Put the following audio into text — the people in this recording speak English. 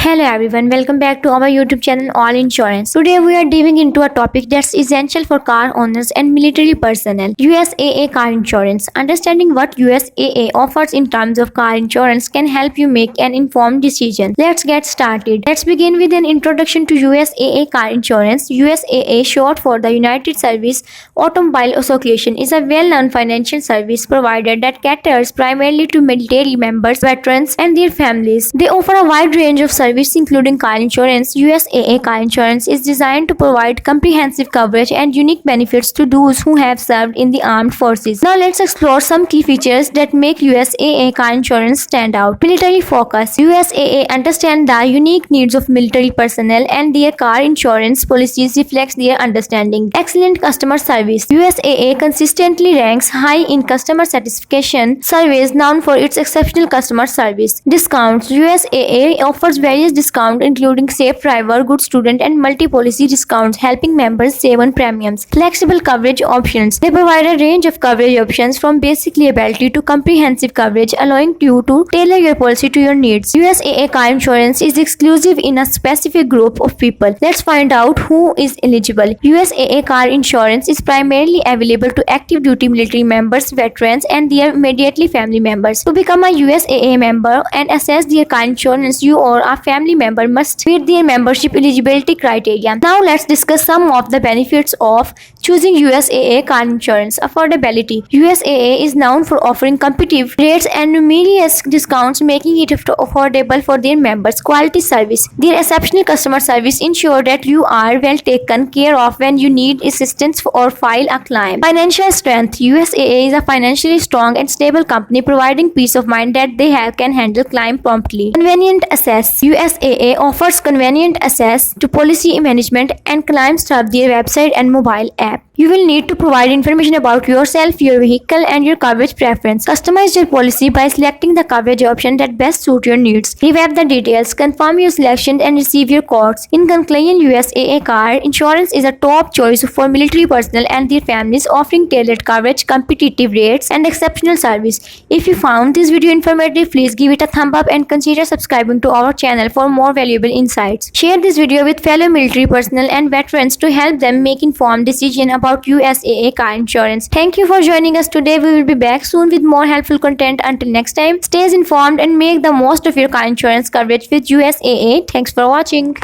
Hello everyone, welcome back to our YouTube channel All Insurance. Today we are diving into a topic that's essential for car owners and military personnel, USAA car insurance. Understanding what USAA offers in terms of car insurance can help you make an informed decision. Let's get started. Let's begin with an introduction to USAA car insurance. USAA, short for the United Service Automobile Association, is a well-known financial service provider that caters primarily to military members, veterans, and their families. They offer a wide range of service including car insurance. USAA car insurance is designed to provide comprehensive coverage and unique benefits to those who have served in the armed forces. Now let's explore some key features that make USAA car insurance stand out. Military focus. USAA understands the unique needs of military personnel and their car insurance policies reflects their understanding. Excellent customer service. USAA consistently ranks high in customer satisfaction surveys, known for its exceptional customer service. Discounts. USAA offers various discounts including safe driver, good student, and multi-policy discounts, helping members save on premiums. Flexible coverage options. They provide a range of coverage options from basic liability to comprehensive coverage, allowing you to tailor your policy to your needs. USAA car insurance is exclusive in a specific group of people. Let's find out who is eligible. USAA car insurance is primarily available to active duty military members, veterans, and their immediately family members. To become a USAA member and access their car insurance, you or a family member must meet their membership eligibility criteria. Now let's discuss some of the benefits of choosing USAA car insurance. Affordability. USAA is known for offering competitive rates and numerous discounts, making it affordable for their members. Quality service. Their exceptional customer service ensure that you are well taken care of when you need assistance or file a claim. Financial strength. USAA is a financially strong and stable company, providing peace of mind that they can handle claim promptly. Convenient access. USAA offers convenient access to policy management and claims through their website and mobile app. You will need to provide information about yourself, your vehicle, and your coverage preference. Customize your policy by selecting the coverage option that best suits your needs. Review the details, confirm your selection, and receive your quotes. In conclusion, USAA car insurance is a top choice for military personnel and their families, offering tailored coverage, competitive rates, and exceptional service. If you found this video informative, please give it a thumb up and consider subscribing to our channel for more valuable insights. Share this video with fellow military personnel and veterans to help them make informed decisions about USAA car insurance. Thank you for joining us today. We will be back soon with more helpful content. Until next time, stay informed and make the most of your car insurance coverage with USAA. Thanks for watching.